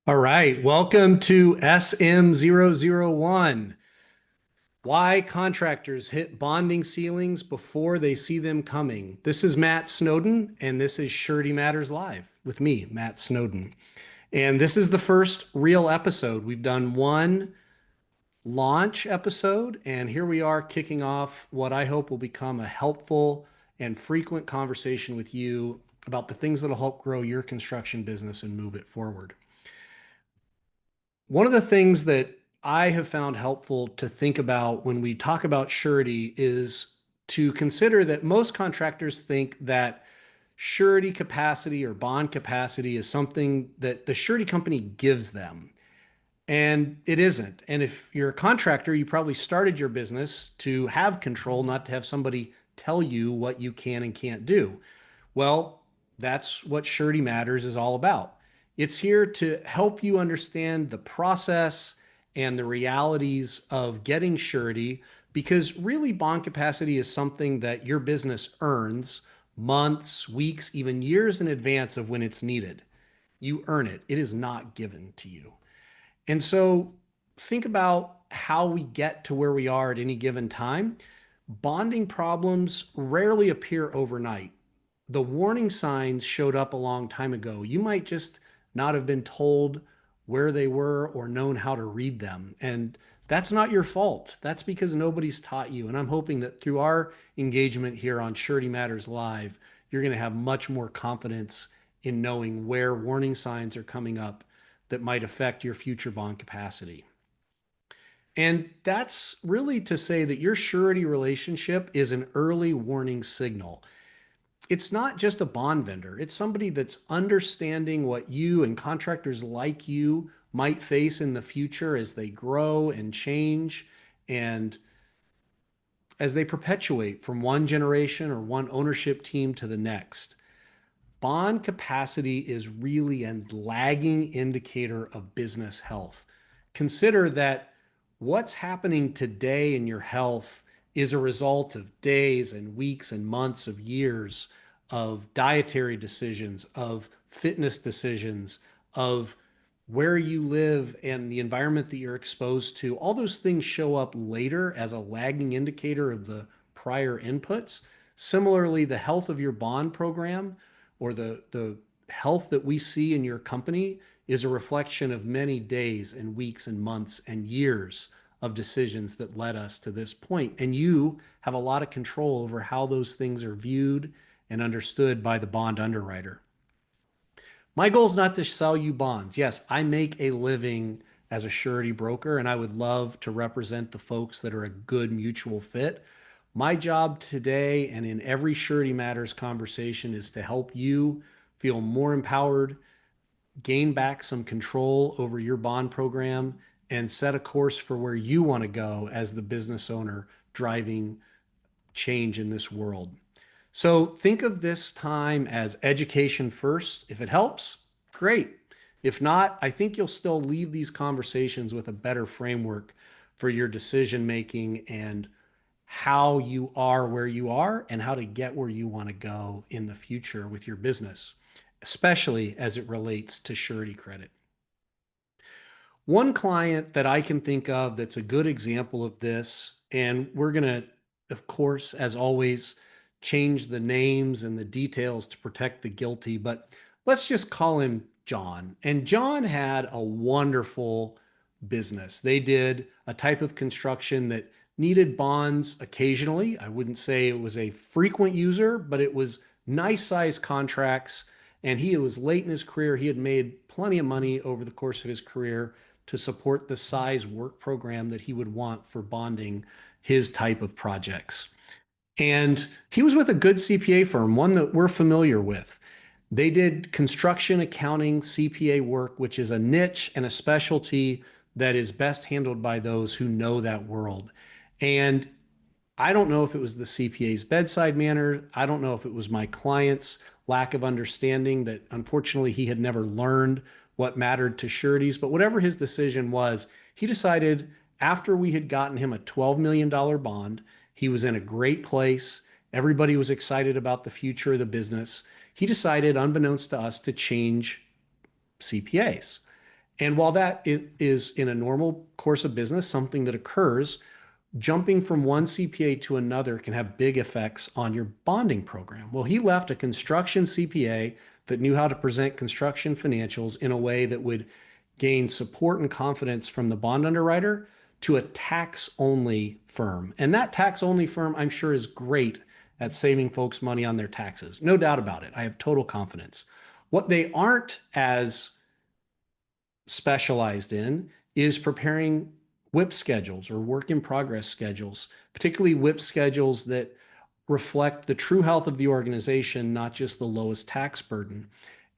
All right, welcome to SM001. Why contractors hit bonding ceilings before they see them coming. This is Matt Snowden, and this is Surety Matters Live with me, Matt Snowden. And this is the first real episode. We've done one launch episode, and here we are kicking off what I hope will become a helpful and frequent conversation with you about the things that will help grow your construction business and move it forward. One of the things that I have found helpful to think about when we talk about surety is to consider that most contractors think that surety capacity or bond capacity is something that the surety company gives them. And it isn't. And if you're a contractor, you probably started your business to have control, not to have somebody tell you what you can and can't do. Well, that's what Surety Matters is all about. It's here to help you understand the process and the realities of getting surety, because really bond capacity is something that your business earns months, weeks, even years in advance of when it's needed. You earn it. It is not given to you. And so think about how we get to where we are at any given time. Bonding problems rarely appear overnight. The warning signs showed up a long time ago. You might just not have been told where they were or known how to read them. And that's not your fault. That's because nobody's taught you. And I'm hoping that through our engagement here on Surety Matters Live, you're going to have much more confidence in knowing where warning signs are coming up that might affect your future bond capacity. And that's really to say that your surety relationship is an early warning signal. It's not just a bond vendor, it's somebody that's understanding what you and contractors like you might face in the future as they grow and change and as they perpetuate from one generation or one ownership team to the next. Bond capacity is really a lagging indicator of business health. Consider that what's happening today in your health is a result of days and weeks and months of years of dietary decisions, of fitness decisions, of where you live and the environment that you're exposed to. All those things show up later as a lagging indicator of the prior inputs. Similarly, the health of your bond program or the health that we see in your company is a reflection of many days and weeks and months and years of decisions that led us to this point. And you have a lot of control over how those things are viewed and understood by the bond underwriter. My goal is not to sell you bonds. Yes, I make a living as a surety broker, and I would love to represent the folks that are a good mutual fit. My job today and in every Surety Matters conversation is to help you feel more empowered, gain back some control over your bond program, and set a course for where you want to go as the business owner driving change in this world. So think of this time as education first. If it helps, great. If not, I think you'll still leave these conversations with a better framework for your decision making and how you are where you are and how to get where you want to go in the future with your business, especially as it relates to surety credit. One client that I can think of that's a good example of this, and we're going to, of course, as always, change the names and the details to protect the guilty, but let's just call him John. And John had a wonderful business. They did a type of construction that needed bonds occasionally. I wouldn't say it was a frequent user, but it was nice size contracts. And he was late in his career. He had made plenty of money over the course of his career to support the size work program that he would want for bonding his type of projects. And he was with a good CPA firm, one that we're familiar with. They did construction accounting CPA work, which is a niche and a specialty that is best handled by those who know that world. And I don't know if it was the CPA's bedside manner. I don't know if it was my client's lack of understanding that unfortunately he had never learned what mattered to sureties. But whatever his decision was, he decided after we had gotten him a $12 million bond, he was in a great place. Everybody was excited about the future of the business. He decided, unbeknownst to us, to change CPAs. And while that it is in a normal course of business, something that occurs, jumping from one CPA to another can have big effects on your bonding program. Well, he left a construction CPA that knew how to present construction financials in a way that would gain support and confidence from the bond underwriter to a tax only firm. And that tax only firm, I'm sure, is great at saving folks money on their taxes. No doubt about it. I have total confidence. What they aren't as specialized in is preparing WIP schedules or work in progress schedules, particularly WIP schedules that reflect the true health of the organization, not just the lowest tax burden.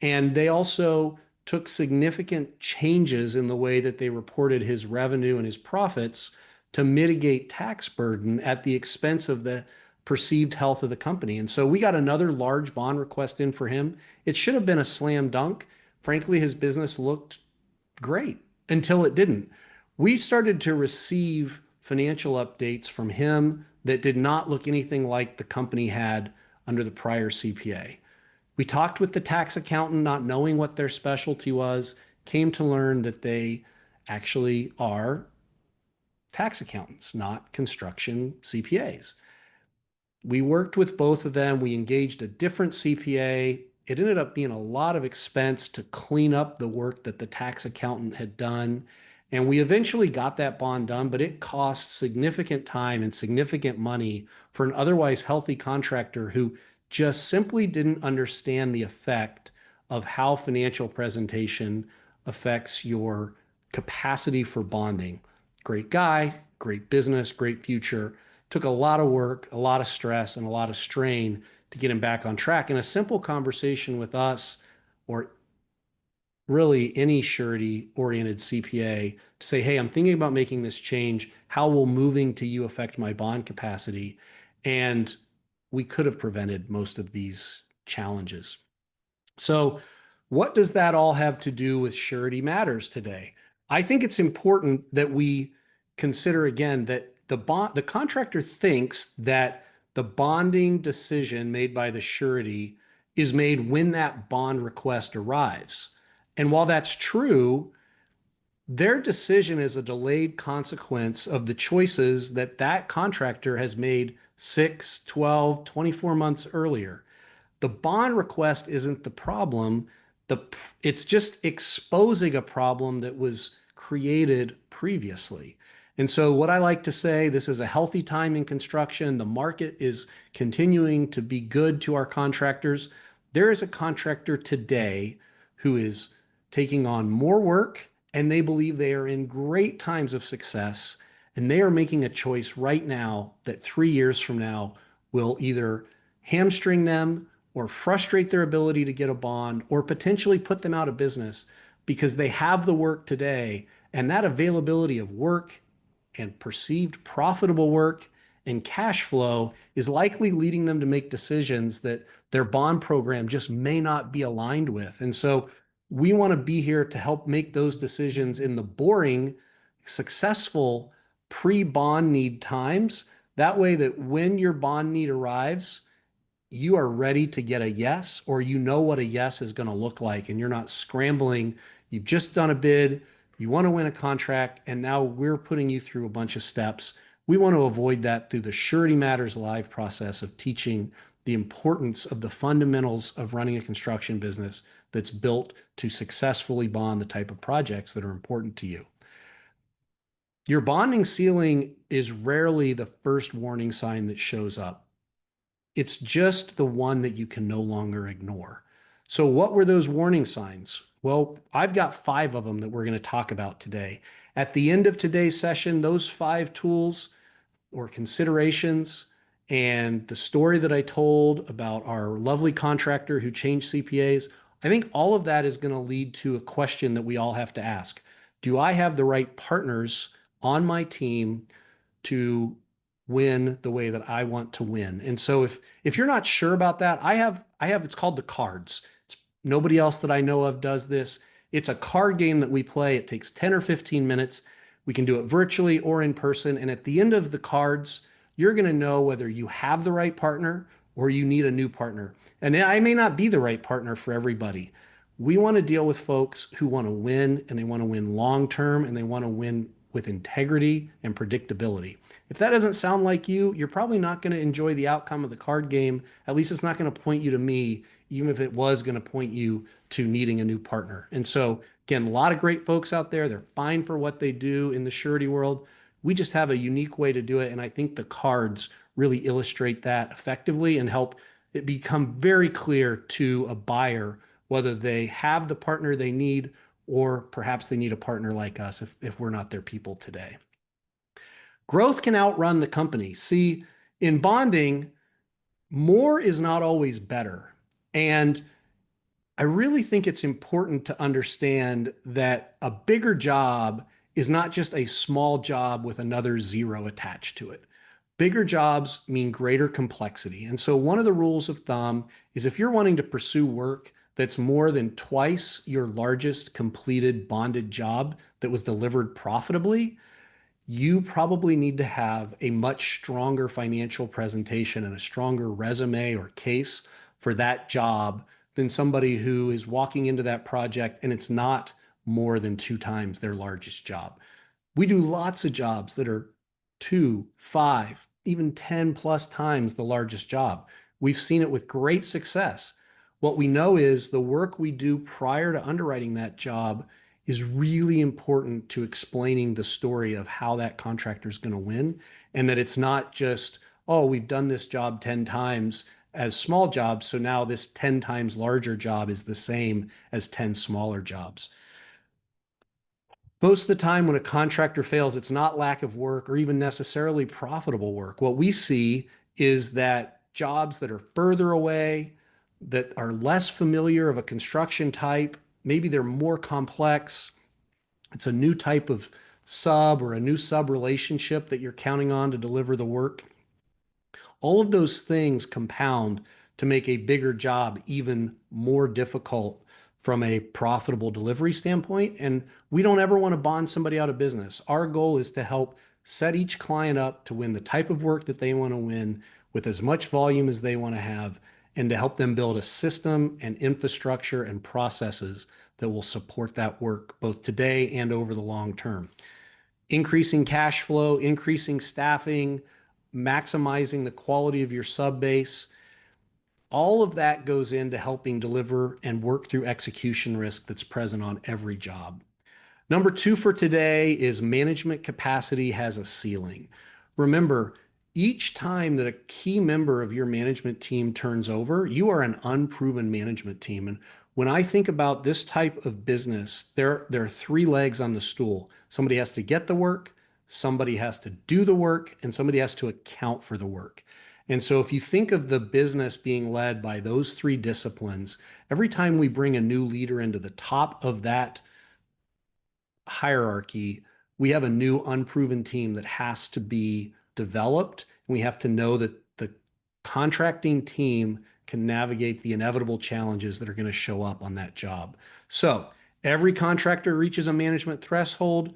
And they also took significant changes in the way that they reported his revenue and his profits to mitigate tax burden at the expense of the perceived health of the company. And so we got another large bond request in for him. It should have been a slam dunk. Frankly, his business looked great until it didn't. We started to receive financial updates from him that did not look anything like the company had under the prior CPA. We talked with the tax accountant, not knowing what their specialty was, came to learn that they actually are tax accountants, not construction CPAs. We worked with both of them. We engaged a different CPA. It ended up being a lot of expense to clean up the work that the tax accountant had done. And we eventually got that bond done, but it cost significant time and significant money for an otherwise healthy contractor who just simply didn't understand the effect of how financial presentation affects your capacity for bonding. Great guy, great business, great future. Took a lot of work, a lot of stress, and a lot of strain to get him back on track. And a simple conversation with us, or really any surety oriented CPA, to say, hey, I'm thinking about making this change. How will moving to you affect my bond capacity? And we could have prevented most of these challenges. So, what does that all have to do with Surety Matters today? I think it's important that we consider again that the contractor thinks that the bonding decision made by the surety is made when that bond request arrives. And while that's true, their decision is a delayed consequence of the choices that that contractor has made 6, 12, 24 months earlier. The bond request isn't the problem. It's just exposing a problem that was created previously. And so what I like to say, this is a healthy time in construction. The market is continuing to be good to our contractors. There is a contractor today who is taking on more work, and they believe they are in great times of success. And they are making a choice right now that 3 years from now will either hamstring them or frustrate their ability to get a bond or potentially put them out of business because they have the work today. And that availability of work and perceived profitable work and cash flow is likely leading them to make decisions that their bond program just may not be aligned with. And so we want to be here to help make those decisions in the boring, successful pre-bond need times. That way that when your bond need arrives, you are ready to get a yes, or you know what a yes is going to look like, and you're not scrambling. You've just done a bid, you want to win a contract, and now we're putting you through a bunch of steps. We want to avoid that through the Surety Matters Live process of teaching the importance of the fundamentals of running a construction business that's built to successfully bond the type of projects that are important to you. Your bonding ceiling is rarely the first warning sign that shows up. It's just the one that you can no longer ignore. So what were those warning signs? Well, I've got 5 of them that we're going to talk about today. At the end of today's session, those 5 tools or considerations and the story that I told about our lovely contractor who changed CPAs, I think all of that is going to lead to a question that we all have to ask. Do I have the right partners on my team to win the way that I want to win? And so if you're not sure about that, I have it's called the cards. It's nobody else that I know of does this. It's a card game that we play. It takes 10 or 15 minutes. We can do it virtually or in person. And at the end of the cards, you're going to know whether you have the right partner or you need a new partner. And I may not be the right partner for everybody. We want to deal with folks who want to win, and they want to win long term, and they want to win with integrity and predictability. If that doesn't sound like you, you're probably not going to enjoy the outcome of the card game. At least it's not going to point you to me, even if it was going to point you to needing a new partner. And so, again, a lot of great folks out there. They're fine for what they do in the surety world. We just have a unique way to do it. And I think the cards really illustrate that effectively and help it become very clear to a buyer whether they have the partner they need or perhaps they need a partner like us if we're not their people today. Growth can outrun the company. See, in bonding, more is not always better. And I really think it's important to understand that a bigger job is not just a small job with another zero attached to it. Bigger jobs mean greater complexity. And so one of the rules of thumb is if you're wanting to pursue work that's more than twice your largest completed bonded job that was delivered profitably, you probably need to have a much stronger financial presentation and a stronger resume or case for that job than somebody who is walking into that project and it's not more than 2 times their largest job. We do lots of jobs that are 2, 5, even 10 plus times the largest job. We've seen it with great success. What we know is the work we do prior to underwriting that job is really important to explaining the story of how that contractor is going to win, and that it's not just, oh, we've done this job 10 times as small jobs, so now this 10 times larger job is the same as 10 smaller jobs. Most of the time when a contractor fails, it's not lack of work or even necessarily profitable work. What we see is that jobs that are further away, that are less familiar of a construction type, maybe they're more complex, it's a new type of sub or a new sub relationship that you're counting on to deliver the work. All of those things compound to make a bigger job even more difficult from a profitable delivery standpoint. And we don't ever want to bond somebody out of business. Our goal is to help set each client up to win the type of work that they want to win with as much volume as they want to have, and to help them build a system and infrastructure and processes that will support that work both today and over the long term. Increasing cash flow, increasing staffing, maximizing the quality of your sub base. All of that goes into helping deliver and work through execution risk that's present on every job. Number 2 for today is management capacity has a ceiling. Remember, each time that a key member of your management team turns over, you are an unproven management team. And when I think about this type of business, there are 3 legs on the stool. Somebody has to get the work, somebody has to do the work, and somebody has to account for the work. And so if you think of the business being led by those 3 disciplines, every time we bring a new leader into the top of that hierarchy, we have a new unproven team that has to be developed. And we have to know that the contracting team can navigate the inevitable challenges that are going to show up on that job. So every contractor reaches a management threshold.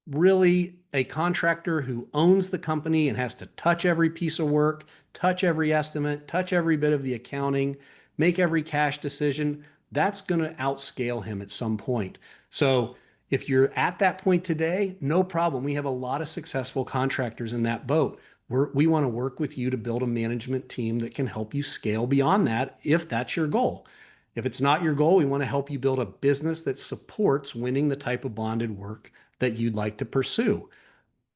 Really, a contractor who owns the company and has to touch every piece of work, touch every estimate, touch every bit of the accounting, make every cash decision, that's going to outscale him at some point. So if you're at that point today, no problem. We have a lot of successful contractors in that boat. We want to work with you to build a management team that can help you scale beyond that if that's your goal. If it's not your goal, we want to help you build a business that supports winning the type of bonded work that you'd like to pursue.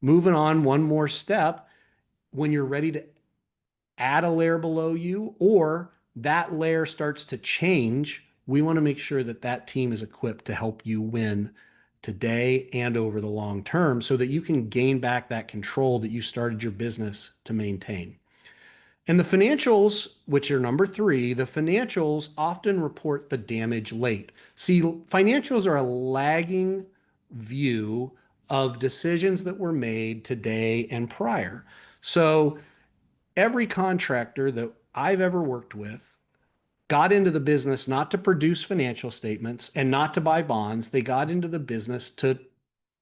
Moving on one more step, when you're ready to add a layer below you or that layer starts to change, we want to make sure that that team is equipped to help you win today and over the long term so that you can gain back that control that you started your business to maintain. And the financials, which are number 3, the financials often report the damage late. See, financials are a lagging view of decisions that were made today and prior. So every contractor that I've ever worked with got into the business not to produce financial statements and not to buy bonds. They got into the business to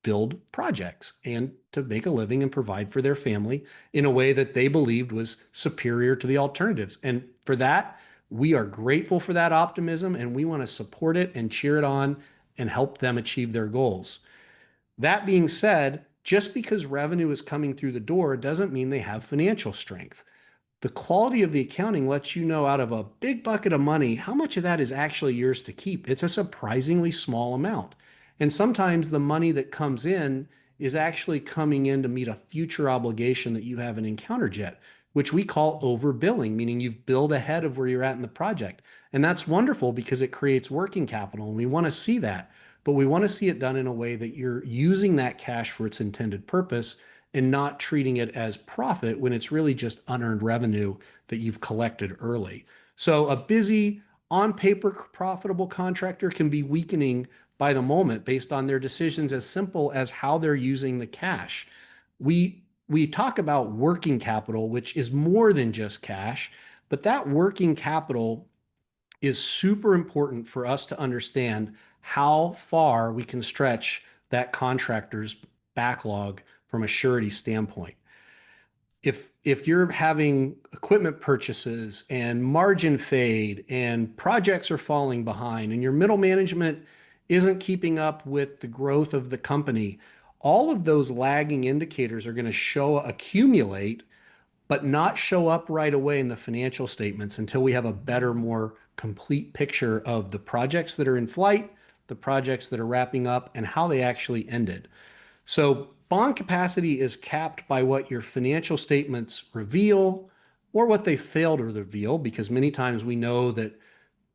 build projects and to make a living and provide for their family in a way that they believed was superior to the alternatives. And for that, We are grateful for that optimism and we want to support it and cheer it on and help them achieve their goals. That being said, just because revenue is coming through the door doesn't mean they have financial strength. The quality of the accounting lets you know out of a big bucket of money, how much of that is actually yours to keep. It's a surprisingly small amount. And sometimes the money that comes in is actually coming in to meet a future obligation that you haven't encountered yet, which we call overbilling, meaning you've billed ahead of where you're at in the project. And that's wonderful because it creates working capital. And we want to see that, but we want to see it done in a way that you're using that cash for its intended purpose and not treating it as profit when it's really just unearned revenue that you've collected early. So a busy, on paper profitable contractor can be weakening by the moment based on their decisions as simple as how they're using the cash. We talk about working capital, which is more than just cash, but that working capital is super important for us to understand how far we can stretch that contractor's backlog from a surety standpoint. If you're having equipment purchases and margin fade and projects are falling behind and your middle management isn't keeping up with the growth of the company, all of those lagging indicators are going to accumulate, but not show up right away in the financial statements until we have a better, more complete picture of the projects that are in flight, the projects that are wrapping up, and how they actually ended. So bond capacity is capped by what your financial statements reveal or what they fail to reveal, because many times we know that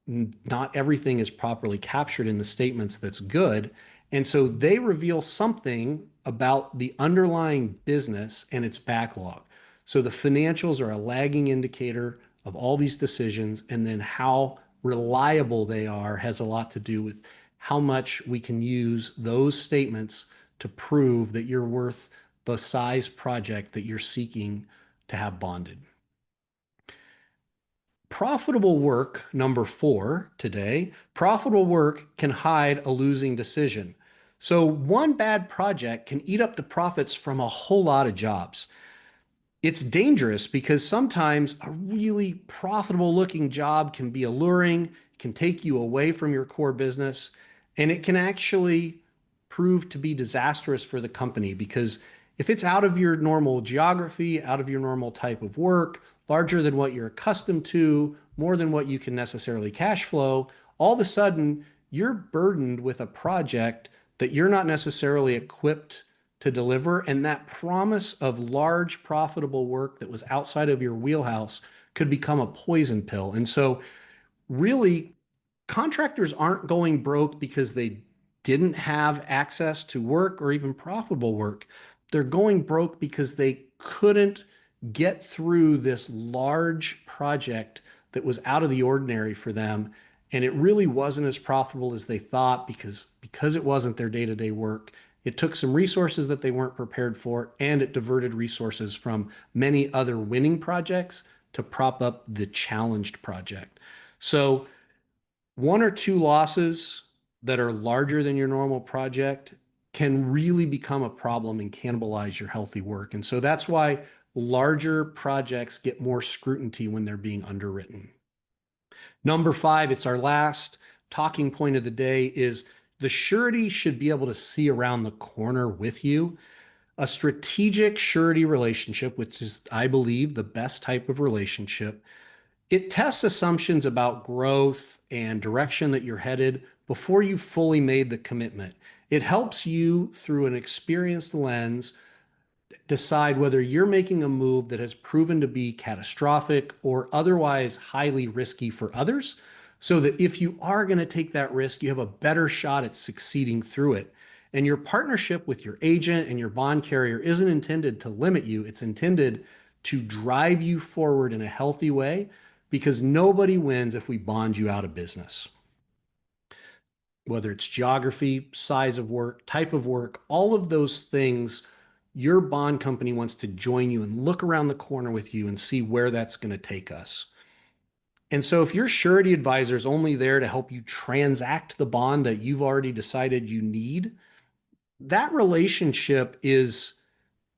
not everything is properly captured in the statements that's good. And so they reveal something about the underlying business and its backlog. So the financials are a lagging indicator of all these decisions, and then how reliable they are has a lot to do with how much we can use those statements to prove that you're worth the size project that you're seeking to have bonded. Profitable work, number 4 today, profitable work can hide a losing decision. So one bad project can eat up the profits from a whole lot of jobs. It's dangerous because sometimes a really profitable looking job can be alluring, can take you away from your core business, and it can actually prove to be disastrous for the company because if it's out of your normal geography, out of your normal type of work, larger than what you're accustomed to, more than what you can necessarily cash flow, all of a sudden you're burdened with a project that you're not necessarily equipped to deliver. And that promise of large profitable work that was outside of your wheelhouse could become a poison pill. And so really, contractors aren't going broke because they didn't have access to work or even profitable work. They're going broke because they couldn't get through this large project that was out of the ordinary for them. And it really wasn't as profitable as they thought because it wasn't their day-to-day work. It took some resources that they weren't prepared for, and it diverted resources from many other winning projects to prop up the challenged project. So one or two losses that are larger than your normal project can really become a problem and cannibalize your healthy work. And so that's why larger projects get more scrutiny when they're being underwritten. Number 5, it's our last talking point of the day, is the surety should be able to see around the corner with you. A strategic surety relationship, which is, I believe, the best type of relationship, it tests assumptions about growth and direction that you're headed before you fully made the commitment. It helps you, through an experienced lens, decide whether you're making a move that has proven to be catastrophic or otherwise highly risky for others, so that if you are going to take that risk, you have a better shot at succeeding through it. And your partnership with your agent and your bond carrier isn't intended to limit you, it's intended to drive you forward in a healthy way, because nobody wins if we bond you out of business. Whether it's geography, size of work, type of work, all of those things, your bond company wants to join you and look around the corner with you and see where that's going to take us. And so if your surety advisor is only there to help you transact the bond that you've already decided you need, that relationship is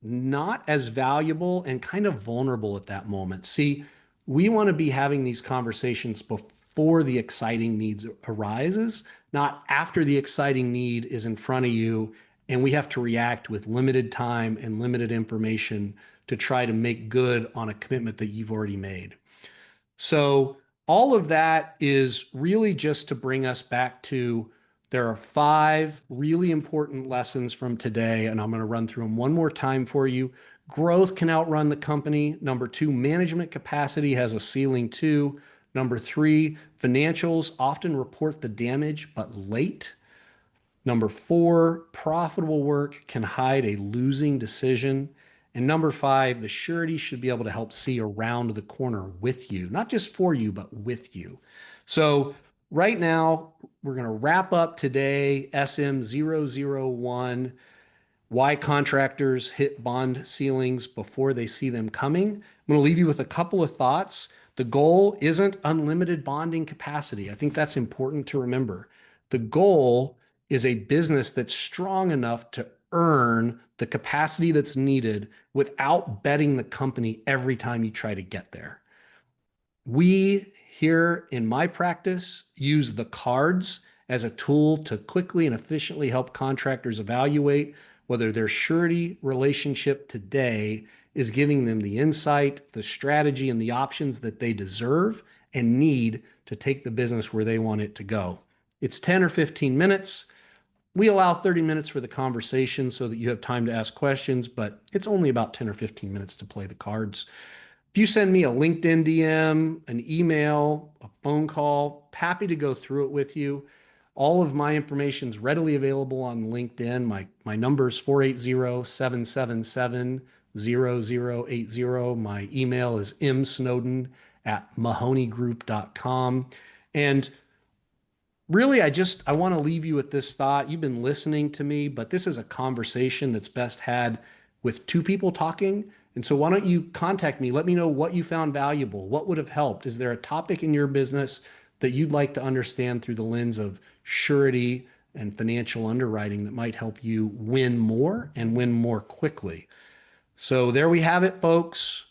not as valuable and kind of vulnerable at that moment. See, we want to be having these conversations before the exciting need arises, not after the exciting need is in front of you and we have to react with limited time and limited information to try to make good on a commitment that you've already made. So all of that is really just to bring us back to there are 5 really important lessons from today, and I'm going to run through them one more time for you. Growth can outrun the company. Number 2, management capacity has a ceiling too. Number 3, financials often report the damage, but late. Number 4, profitable work can hide a losing decision. And number 5, the surety should be able to help see around the corner with you, not just for you, but with you. So right now, we're going to wrap up today, SM001, why contractors hit bond ceilings before they see them coming. I'm going to leave you with a couple of thoughts. The goal isn't unlimited bonding capacity. I think that's important to remember. The goal is a business that's strong enough to earn the capacity that's needed without betting the company every time you try to get there. We here in my practice use the cards as a tool to quickly and efficiently help contractors evaluate whether their surety relationship today is giving them the insight, the strategy, and the options that they deserve and need to take the business where they want it to go. It's 10 or 15 minutes. We allow 30 minutes for the conversation so that you have time to ask questions, but it's only about 10 or 15 minutes to play the cards. If you send me a LinkedIn DM, an email, a phone call, happy to go through it with you. All of my information is readily available on LinkedIn. My number is 480-777-0080. My email is msnowden@mahonygroup.com. And really, I want to leave you with this thought. You've been listening to me, but this is a conversation that's best had with 2 people talking. And so why don't you contact me? Let me know what you found valuable. What would have helped? Is there a topic in your business that you'd like to understand through the lens of surety and financial underwriting that might help you win more and win more quickly? So there we have it, folks.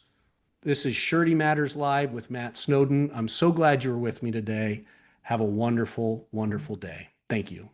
This is Surety Matters Live with Matt Snowden. I'm so glad you were with me today. Have a wonderful, wonderful day. Thank you.